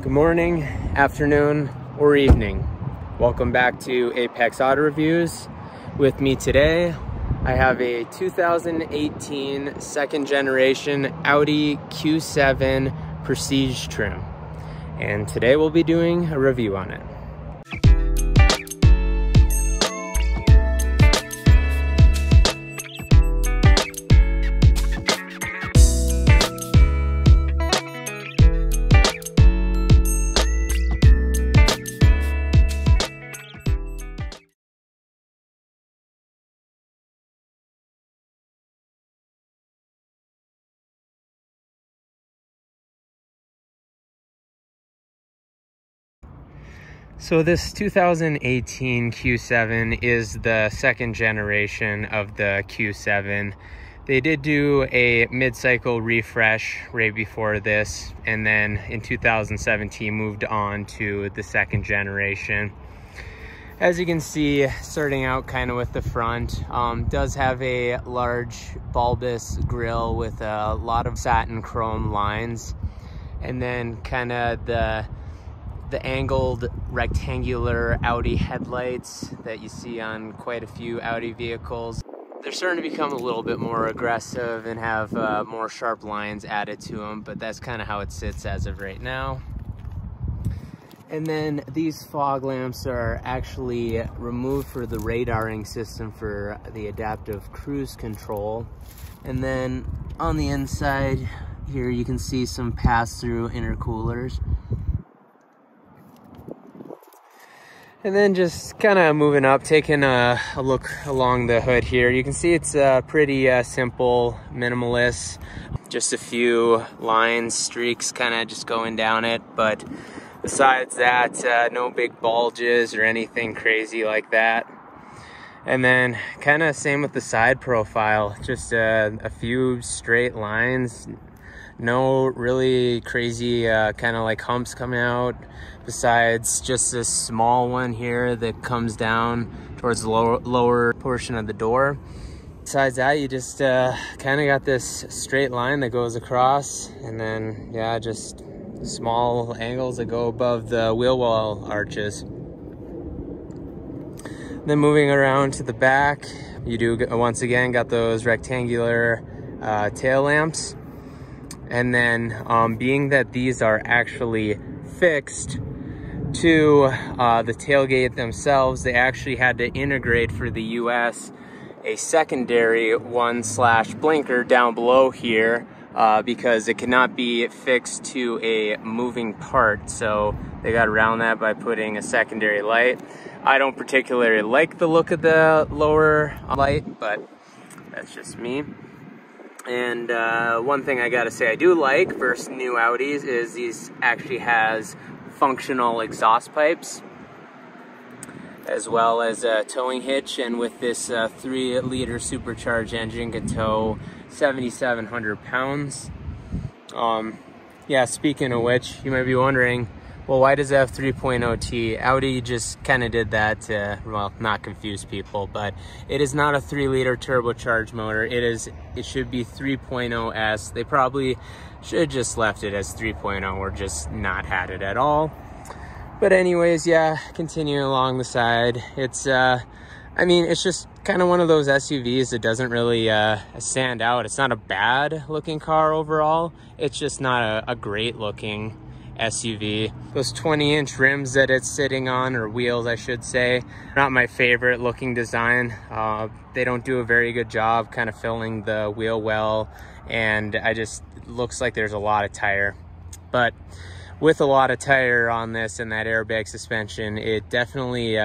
Good morning, afternoon, or evening. Welcome back to Apex Auto Reviews. With me today, I have a 2018 second generation Audi Q7 Prestige trim. And today we'll be doing a review on it. So this 2018 Q7 is the second generation of the Q7. They did do a mid-cycle refresh right before this, and then in 2017 moved on to the second generation. As you can see, starting out kind of with the front, does have a large bulbous grille with a lot of satin chrome lines, and then kind of the angled rectangular Audi headlights that you see on quite a few Audi vehicles. They're starting to become a little bit more aggressive and have more sharp lines added to them, but that's kind of how it sits as of right now. And then these fog lamps are actually removed for the radaring system for the adaptive cruise control. And then on the inside here you can see some pass-through intercoolers. And then just kind of moving up, taking a look along the hood here. You can see it's pretty simple, minimalist. Just a few lines, streaks kind of just going down it. But besides that, no big bulges or anything crazy like that. And then kind of same with the side profile. Just a few straight lines. No really crazy kind of like humps coming out, besides just this small one here that comes down towards the lower portion of the door. Besides that, you just kind of got this straight line that goes across, and then yeah, just small angles that go above the wheel well arches. Then moving around to the back, you do once again got those rectangular tail lamps. And then being that these are actually fixed to the tailgate themselves, they actually had to integrate for the US a secondary one/blinker down below here because it cannot be fixed to a moving part. So they got around that by putting a secondary light. I don't particularly like the look of the lower light, but that's just me. And one thing I gotta say I do like versus new Audis is these actually has functional exhaust pipes, as well as a towing hitch, and with this 3-liter supercharged engine can tow 7,700 pounds. Yeah, speaking of which, you might be wondering, well, why does it have 3.0T? Audi just kind of did that to, well, not confuse people, but it is not a 3-liter turbocharged motor. It should be 3.0S. They probably should have just left it as 3.0 or just not had it at all. But anyways, yeah, continuing along the side, it's, I mean, it's just kind of one of those SUVs that doesn't really stand out. It's not a bad looking car overall. It's just not a great looking SUV. Those 20-inch rims that it's sitting on, or wheels I should say, not my favorite looking design. They don't do a very good job kind of filling the wheel well, and it looks like there's a lot of tire. But with a lot of tire on this and that airbag suspension, it definitely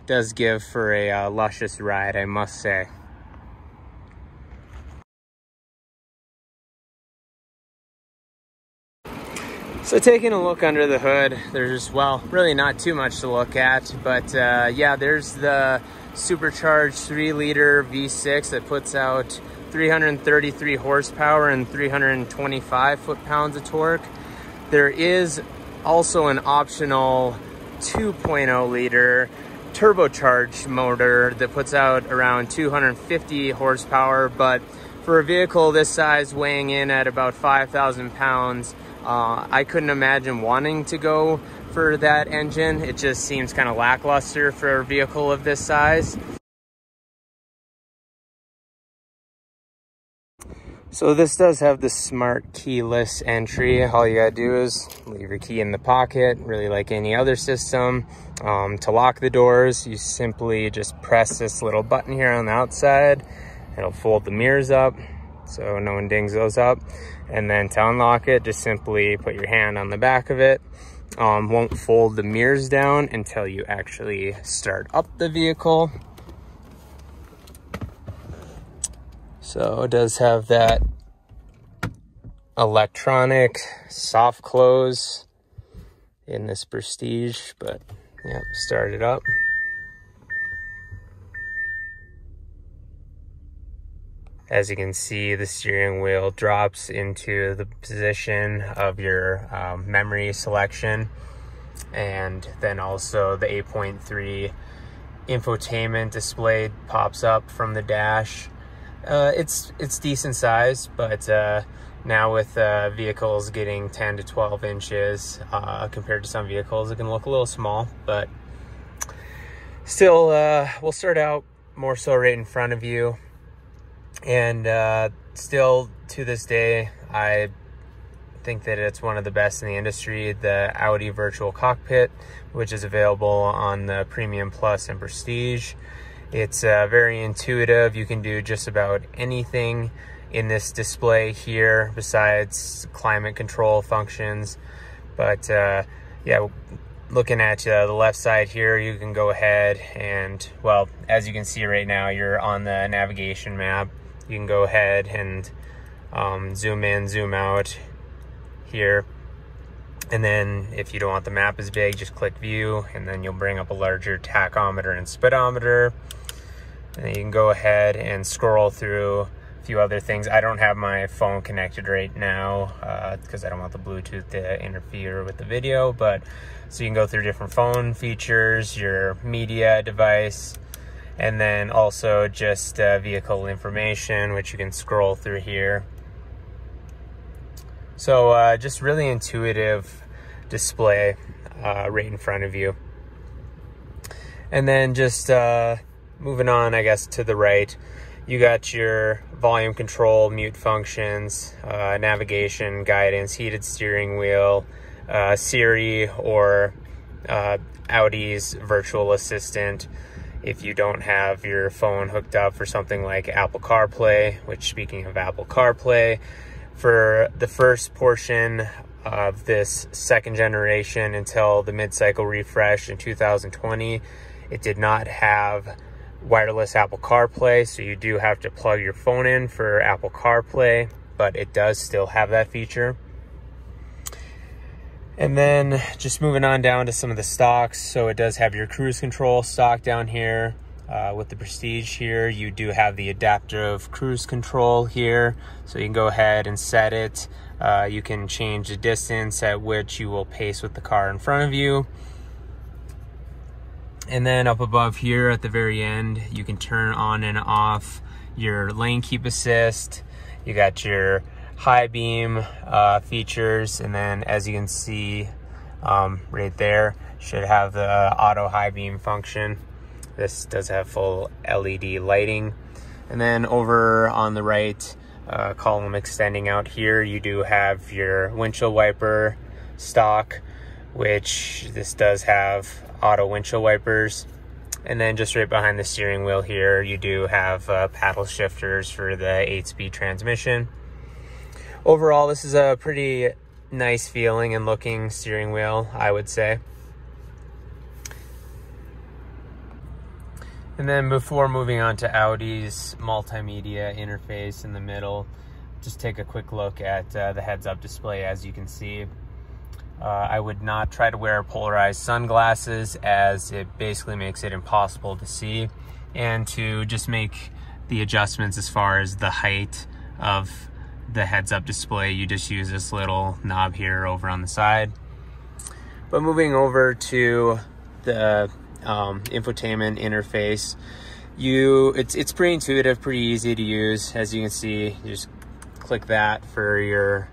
does give for a luscious ride, I must say. So taking a look under the hood, there's, well, really not too much to look at, but yeah, there's the supercharged 3-liter V6 that puts out 333 horsepower and 325 foot-pounds of torque. There is also an optional 2.0-liter turbocharged motor that puts out around 250 horsepower, but for a vehicle this size weighing in at about 5,000 pounds, I couldn't imagine wanting to go for that engine. It just seems kind of lackluster for a vehicle of this size. So this does have the smart keyless entry. All you gotta do is leave your key in the pocket, really like any other system. To lock the doors, you simply just press this little button here on the outside. It'll fold the mirrors up so no one dings those up. And then to unlock it, just simply put your hand on the back of it. Won't fold the mirrors down until you actually start up the vehicle. So it does have that electronic soft close in this Prestige, but yeah, start it up. As you can see, the steering wheel drops into the position of your memory selection, and then also the 8.3 infotainment display pops up from the dash. It's decent size, but now with vehicles getting 10 to 12 inches compared to some vehicles, it can look a little small, but still we'll start out more so right in front of you. And still to this day, I think that it's one of the best in the industry, the Audi virtual cockpit, which is available on the Premium Plus and Prestige. It's very intuitive. You can do just about anything in this display here besides climate control functions. But yeah, looking at the left side here, you can go ahead and, well, as you can see right now, you're on the navigation map. You can go ahead and zoom in, zoom out here. And then if you don't want the map as big, just click view, and then you'll bring up a larger tachometer and speedometer. And then you can go ahead and scroll through a few other things. I don't have my phone connected right now because I don't want the Bluetooth to interfere with the video, but so you can go through different phone features, your media device, and then also just vehicle information, which you can scroll through here. So just really intuitive display right in front of you. And then just moving on, I guess, to the right, you got your volume control, mute functions, navigation, guidance, heated steering wheel, Siri or Audi's virtual assistant. If you don't have your phone hooked up for something like Apple CarPlay, which, speaking of Apple CarPlay, for the first portion of this second generation until the mid-cycle refresh in 2020, it did not have wireless Apple CarPlay, so you do have to plug your phone in for Apple CarPlay, but it does still have that feature. And then just moving on down to some of the stocks. So it does have your cruise control stock down here. With the Prestige here, you do have the adaptive cruise control here. So you can go ahead and set it. You can change the distance at which you will pace with the car in front of you. And then up above here at the very end, you can turn on and off your lane keep assist. You got your high beam features, and then as you can see right there, should have the auto high beam function. This does have full LED lighting. And then over on the right column extending out here, you do have your windshield wiper stock, which this does have auto windshield wipers. And then just right behind the steering wheel here, you do have paddle shifters for the 8-speed transmission. Overall, this is a pretty nice feeling and looking steering wheel, I would say. And then before moving on to Audi's multimedia interface in the middle, just take a quick look at the heads-up display. As you can see, I would not try to wear polarized sunglasses, as it basically makes it impossible to see. And to just make the adjustments as far as the height of the heads-up display, you just use this little knob here over on the side. But moving over to the infotainment interface, it's pretty intuitive, pretty easy to use. As you can see, you just click that for your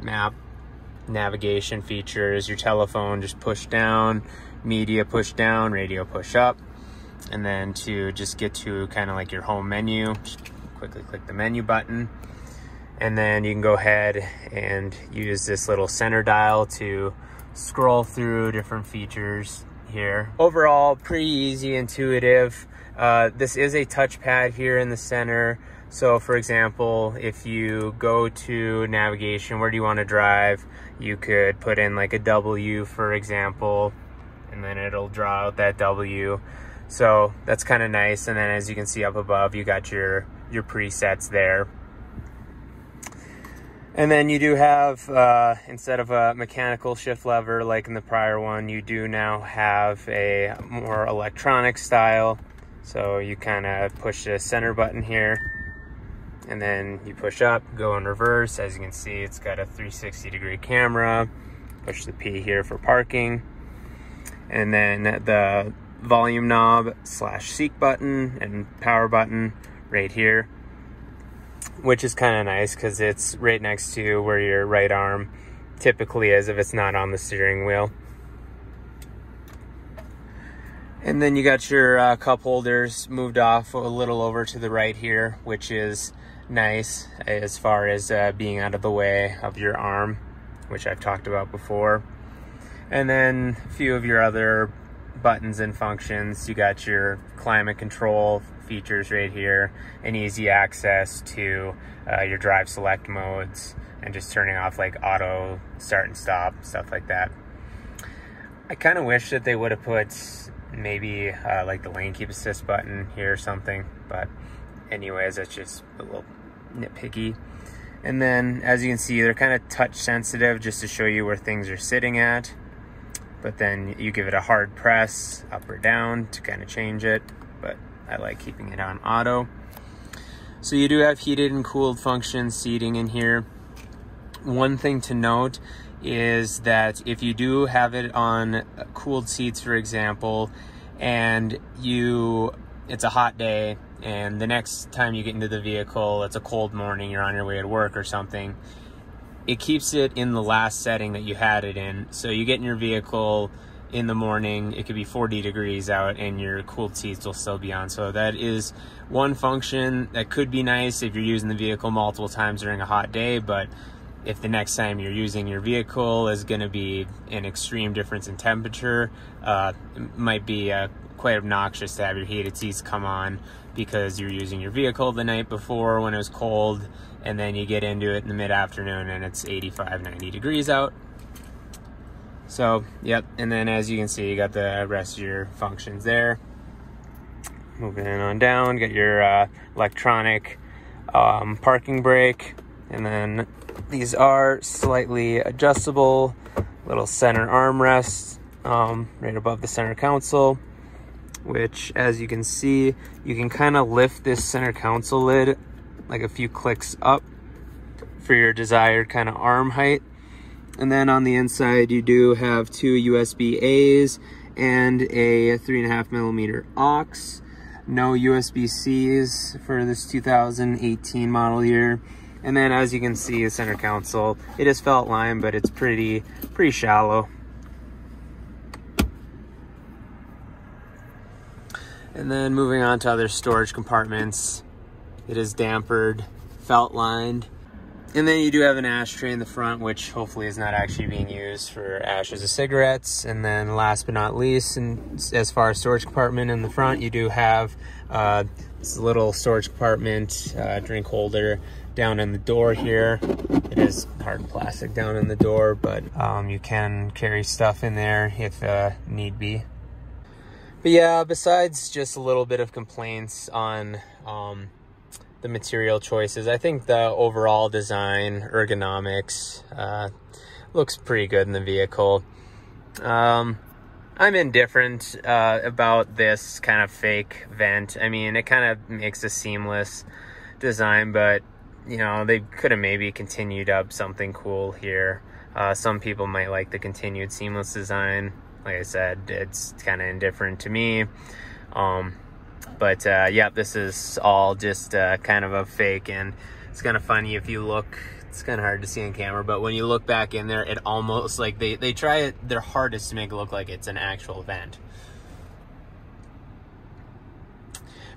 map, navigation features. Your telephone just push down, media push down, radio push up. And then to just get to kind of like your home menu, just quickly click the menu button. And then you can go ahead and use this little center dial to scroll through different features here. Overall, pretty easy, intuitive. This is a touchpad here in the center. So for example, if you go to navigation, where do you want to drive? You could put in like a W, for example, and then it'll draw out that W. So that's kind of nice. And then as you can see up above, you got your presets there. And then you do have, instead of a mechanical shift lever like in the prior one, you do now have a more electronic style. So you kind of push the center button here, and then you push up, go in reverse. As you can see, it's got a 360-degree camera. Push the P here for parking. And then the volume knob / seek button and power button right here, which is kind of nice because it's right next to where your right arm typically is if it's not on the steering wheel. And then you got your cup holders moved off a little over to the right here, which is nice as far as being out of the way of your arm, which I've talked about before. And then a few of your other buttons and functions. You got your climate control features right here, and easy access to your drive select modes, and just turning off like auto start and stop, stuff like that. I kind of wish that they would have put maybe like the lane keep assist button here or something, but anyways, that's just a little nitpicky. And then as you can see, they're kind of touch sensitive just to show you where things are sitting at, but then you give it a hard press up or down to kind of change it, but I like keeping it on auto. So you do have heated and cooled function seating in here. One thing to note is that if you do have it on cooled seats, for example, and it's a hot day, and the next time you get into the vehicle, it's a cold morning, you're on your way to work or something, it keeps it in the last setting that you had it in. So you get in your vehicle in the morning, it could be 40 degrees out and your cooled seats will still be on. So that is one function that could be nice if you're using the vehicle multiple times during a hot day, but if the next time you're using your vehicle is going to be an extreme difference in temperature, it might be quite obnoxious to have your heated seats come on because you're using your vehicle the night before when it was cold, and then you get into it in the mid-afternoon and it's 85, 90 degrees out. So, yep, and then as you can see, you got the rest of your functions there. Moving on down, get your electronic parking brake, and then these are slightly adjustable, little center armrests right above the center console, which, as you can see, you can kind of lift this center console lid like a few clicks up for your desired kind of arm height. And then on the inside, you do have two USB A's and a 3.5mm aux. No USB-Cs for this 2018 model year. And then as you can see, the center console, it is felt line, but it's pretty shallow. And then moving on to other storage compartments, it is dampered, felt lined. And then you do have an ashtray in the front, which hopefully is not actually being used for ashes of cigarettes. And then last but not least, and as far as storage compartment in the front, you do have this little storage compartment, drink holder down in the door here. It is hard plastic down in the door, but you can carry stuff in there if need be. But yeah, besides just a little bit of complaints on the material choices, I think the overall design, ergonomics, looks pretty good in the vehicle. I'm indifferent about this kind of fake vent. I mean, it kind of makes a seamless design, but you know, they could have maybe continued up something cool here. Some people might like the continued seamless design. Like I said, it's kind of indifferent to me. But yeah, this is all just kind of a fake, and It's kind of funny if you look, it's kind of hard to see on camera, but when you look back in there, it almost like they try their hardest to make it look like it's an actual vent.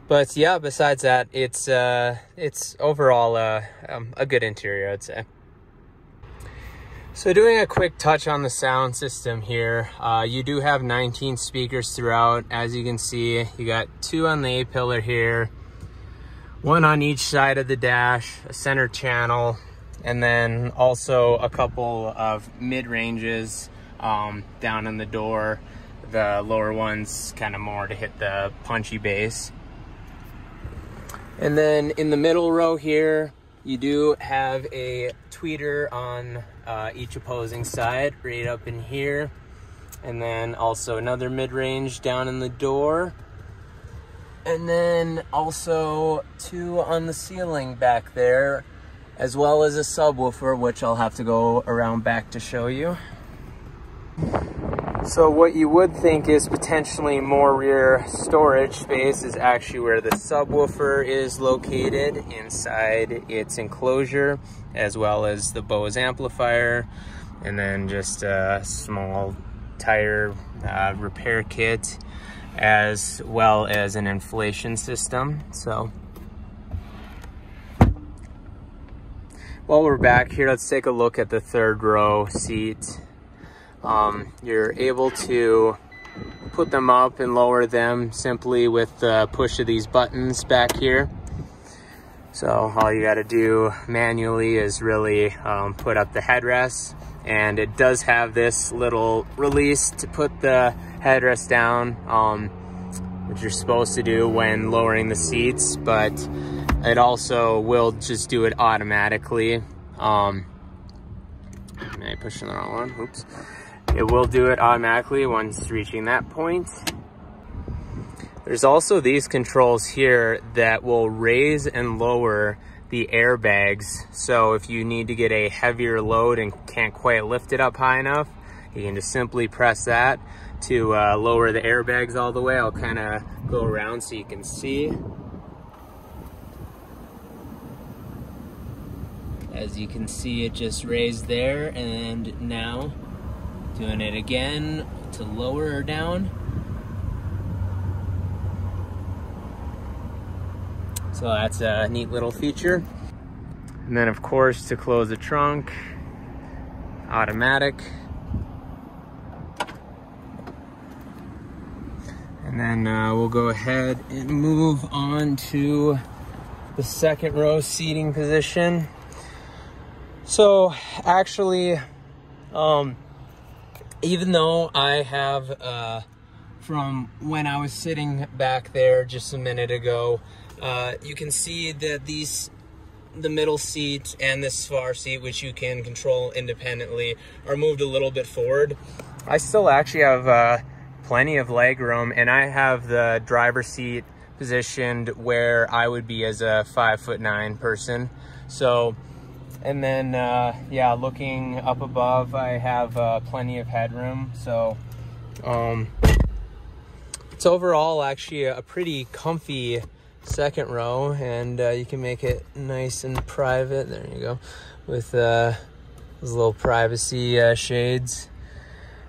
But yeah, besides that, it's overall a good interior, I'd say. So doing a quick touch on the sound system here, you do have 19 speakers throughout. As you can see, you got 2 on the A-pillar here, 1 on each side of the dash, a center channel, and then also a couple of mid-ranges down in the door. The lower ones kind of more to hit the punchy bass. And then in the middle row here, you do have a tweeter on each opposing side, right up in here. And then also another mid-range down in the door. And then also 2 on the ceiling back there, as well as a subwoofer, which I'll have to go around back to show you. So what you would think is potentially more rear storage space is actually where the subwoofer is located inside its enclosure, as well as the Bose amplifier, and then just a small tire repair kit, as well as an inflation system. So while we're back here, let's take a look at the 3rd row seat. You're able to put them up and lower them simply with the push of these buttons back here. So all you got to do manually is really put up the headrest, and it does have this little release to put the headrest down, which you're supposed to do when lowering the seats, but it also will just do it automatically. I pushed the wrong one, oops. It will do it automatically once reaching that point. There's also these controls here that will raise and lower the airbags. So if you need to get a heavier load and can't quite lift it up high enough, you can just simply press that to lower the airbags all the way. I'll kind of go around so you can see. As you can see, it just raised there, and now doing it again to lower or down. So that's a neat little feature. And then of course, to close the trunk, automatic. And then we'll go ahead and move on to the 2nd row seating position. So actually, even though I have, from when I was sitting back there just a minute ago, you can see that the middle seat and this far seat, which you can control independently, are moved a little bit forward. I still actually have plenty of leg room, and I have the driver's seat positioned where I would be as a 5'9" person. So, and then, yeah, looking up above, I have plenty of headroom. So, it's overall actually a pretty comfy 2nd row, and you can make it nice and private. There you go, with those little privacy shades.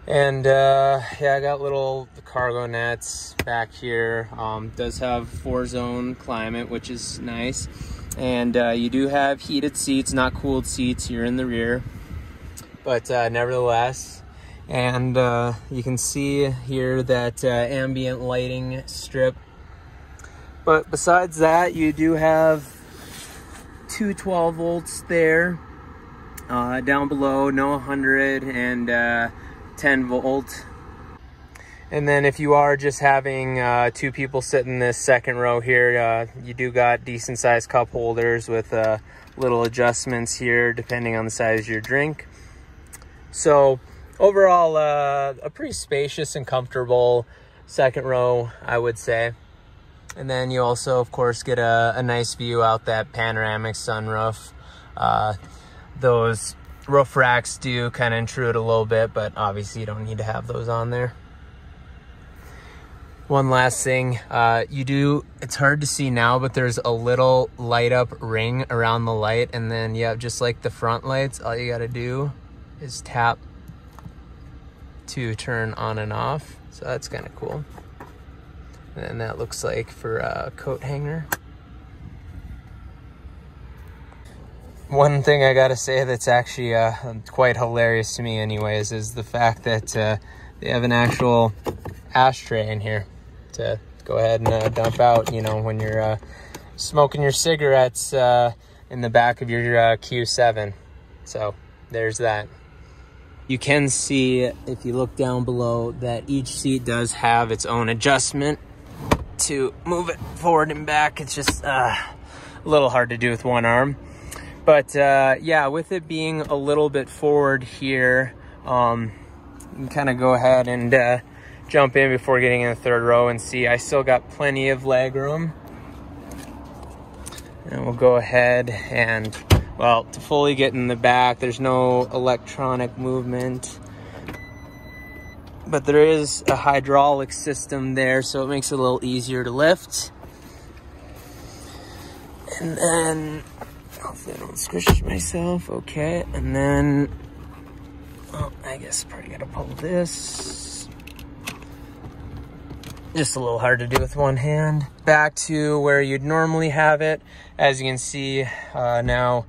And yeah, I got little cargo nets back here. Does have 4-zone climate, which is nice. And you do have heated seats, not cooled seats here in the rear, but nevertheless. And you can see here that ambient lighting strip. But besides that, you do have 2 12 volts there. Down below, no 100 and 10 volt. And then if you are just having 2 people sit in this 2nd row here, you do got decent sized cup holders with little adjustments here depending on the size of your drink. So overall, a pretty spacious and comfortable 2nd row, I would say. And then you also, of course, get a nice view out that panoramic sunroof. Those roof racks do kind of intrude a little bit, but obviously you don't need to have those on there. One last thing, it's hard to see now, but there's a little light up ring around the light, and then just like the front lights, all you gotta do is tap to turn on and off. So that's kind of cool. And then that looks like for a coat hanger. One thing I gotta say that's actually quite hilarious to me anyways is the fact that they have an actual ashtray in here to go ahead and dump out, you know, when you're smoking your cigarettes in the back of your Q7. So there's that. You can see, if you look down below, that each seat does have its own adjustment to move it forward and back. It's just a little hard to do with one arm. But yeah, with it being a little bit forward here, you can kind of go ahead and jump in before getting in the third row and see I still got plenty of leg room. And we'll go ahead and, well, to fully get in the back, there's no electronic movement, but there is a hydraulic system there, so it makes it a little easier to lift. And then, hopefully I don't squish myself, okay. And then, oh, I guess probably gotta pull this. Just a little hard to do with one hand. Back to where you'd normally have it. As you can see now,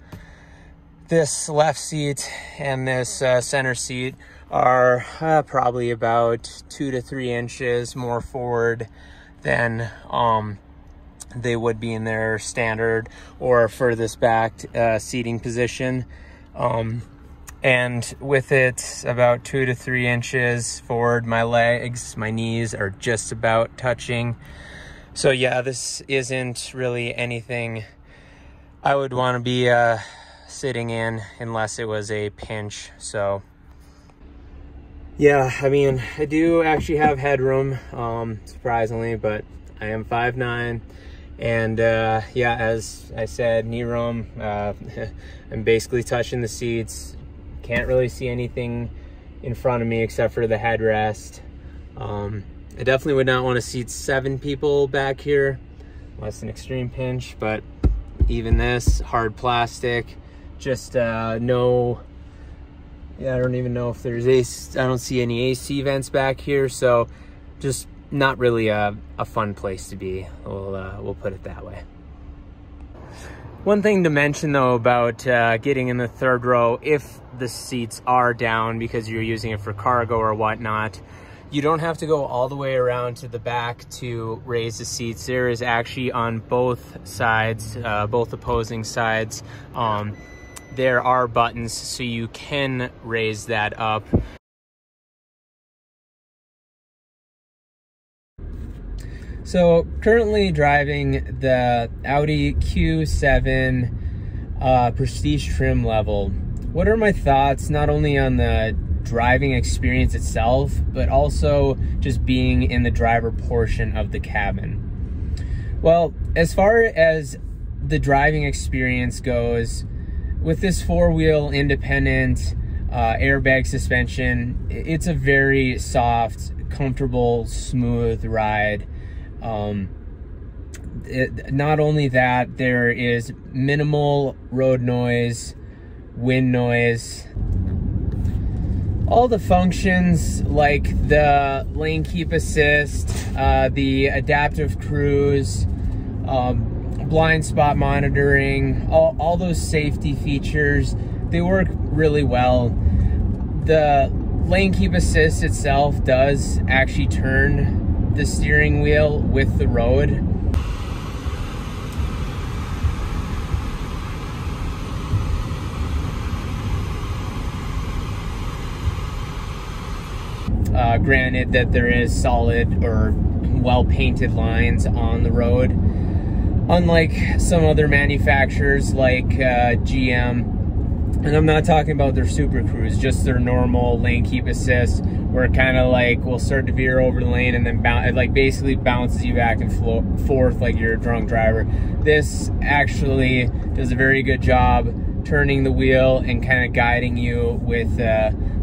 this left seat and this center seat are probably about 2 to 3 inches more forward than they would be in their standard or furthest back seating position. And with it about 2 to 3 inches forward, my legs, my knees are just about touching. So yeah, this isn't really anything I would want to be sitting in unless it was a pinch. So yeah, I mean, I do actually have headroom, surprisingly, but I am 5'9", and yeah, as I said, knee room. I'm basically touching the seats. Can't really see anything in front of me except for the headrest. I definitely would not want to seat 7 people back here unless an extreme pinch, but even this hard plastic, just no, yeah, I don't even know if there's I don't see any AC vents back here, so just not really a fun place to be. We'll put it that way. One thing to mention though about getting in the third row, if the seats are down because you're using it for cargo or whatnot, you don't have to go all the way around to the back to raise the seats. There is actually on both sides, both opposing sides, there are buttons so you can raise that up. So currently driving the Audi Q7 Prestige trim level. What are my thoughts not only on the driving experience itself, but also just being in the driver portion of the cabin? Well, as far as the driving experience goes, with this 4-wheel independent airbag suspension, it's a very soft, comfortable, smooth ride. Not only that, there is minimal road noise, wind noise. All the functions like the lane keep assist, the adaptive cruise, blind spot monitoring, all those safety features, they work really well. The lane keep assist itself does actually turn the steering wheel with the road. Granted that there is solid or well-painted lines on the road, unlike some other manufacturers like GM, and I'm not talking about their Super Cruise, just their normal lane keep assist, where it kind of like will start to veer over the lane and then it like basically bounces you back and forth like you're a drunk driver. This actually does a very good job turning the wheel and kind of guiding you with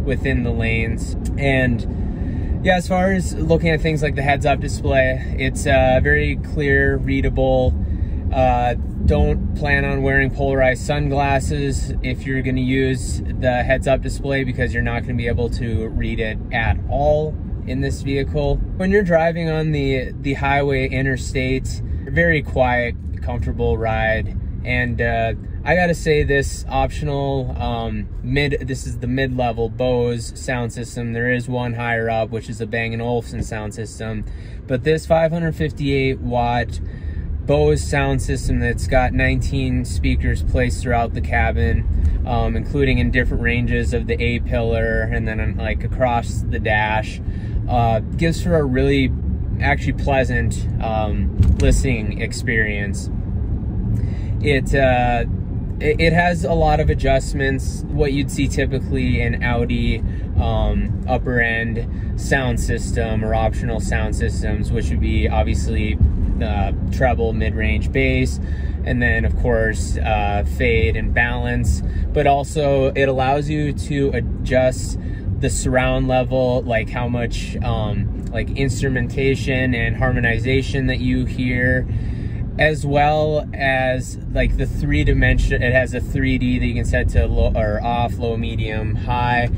within the lanes. And Yeah, as far as looking at things like the heads-up display, it's very clear, readable. Don't plan on wearing polarized sunglasses if you're going to use the heads-up display, because you're not going to be able to read it at all in this vehicle. When you're driving on the highway, interstate, very quiet, comfortable ride. And I gotta say, this optional this is the mid-level Bose sound system. There is one higher up, which is a Bang & Olufsen sound system, but this 558 watt Bose sound system that's got 19 speakers placed throughout the cabin, including in different ranges of the A-pillar and then like across the dash, gives for a really actually pleasant listening experience. It has a lot of adjustments, what you'd see typically in Audi upper end sound system or optional sound systems, which would be obviously treble, mid-range, bass, and then of course fade and balance. But also it allows you to adjust the surround level, like how much like instrumentation and harmonization that you hear, as well as like the 3-dimension. It has a 3D that you can set to low or off, low, medium, high,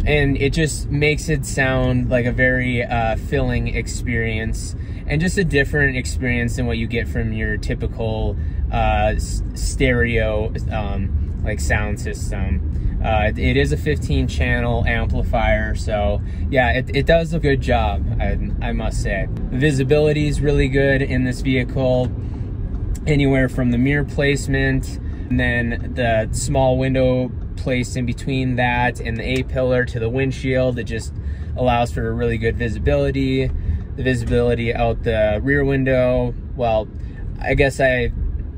and it just makes it sound like a very filling experience, and just a different experience than what you get from your typical stereo like sound system. It is a 15-channel amplifier, so yeah, it does a good job, I must say. The visibility is really good in this vehicle, anywhere from the mirror placement, and then the small window placed in between that and the A-pillar to the windshield. It just allows for a really good visibility. The visibility out the rear window, well, I guess I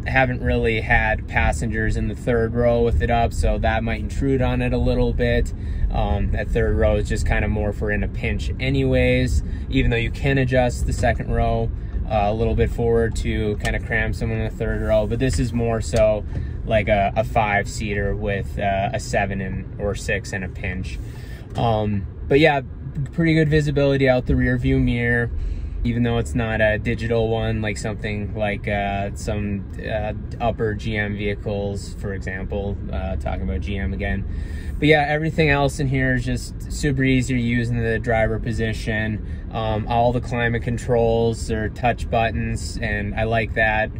haven't really had passengers in the third row with it up, so that might intrude on it a little bit. That third row is just kind of more for in a pinch anyways, even though you can adjust the second row a little bit forward to kind of cram someone in the third row, but this is more so like a 5-seater with a 7 or 6 and a pinch. But yeah, pretty good visibility out the rear view mirror, even though it's not a digital one like something like some upper GM vehicles, for example, talking about GM again. But yeah, everything else in here is just super easy to use in the driver position. All the climate controls are touch buttons, and I like that.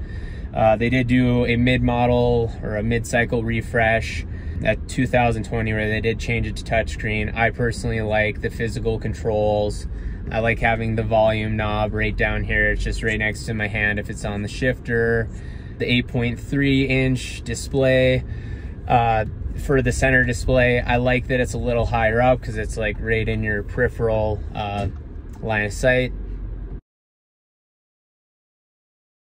They did do a mid-model or a mid-cycle refresh at 2020 where they did change it to touchscreen. I personally like the physical controls. I like having the volume knob right down here. It's just right next to my hand if it's on the shifter. The 8.3-inch display for the center display. I like that it's a little higher up because it's like right in your peripheral line of sight.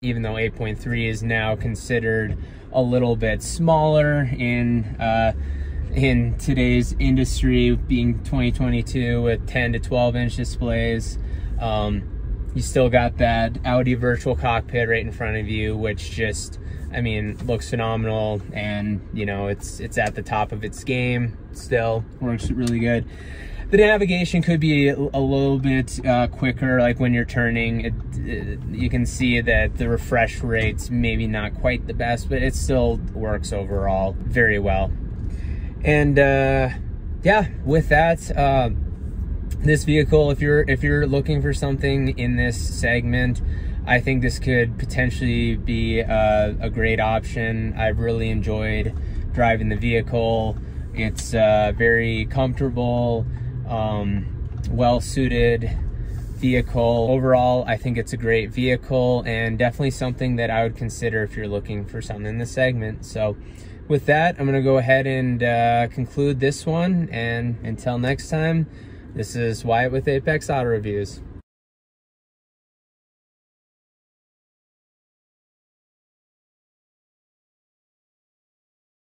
Even though 8.3 is now considered a little bit smaller in today's industry, being 2022 with 10 to 12-inch displays, you still got that Audi virtual cockpit right in front of you, which just, I mean, looks phenomenal, and you know, it's at the top of its game. Still works really good. The navigation could be a little bit quicker, like when you're turning. You can see that the refresh rate's maybe not quite the best, but it still works overall very well. And yeah, with that, this vehicle, if you're looking for something in this segment, I think this could potentially be a great option. I've really enjoyed driving the vehicle. It's very comfortable, well-suited vehicle. Overall, I think it's a great vehicle, and definitely something that I would consider if you're looking for something in this segment. So with that, I'm gonna go ahead and conclude this one, and until next time, this is Wyatt with Apex Auto Reviews.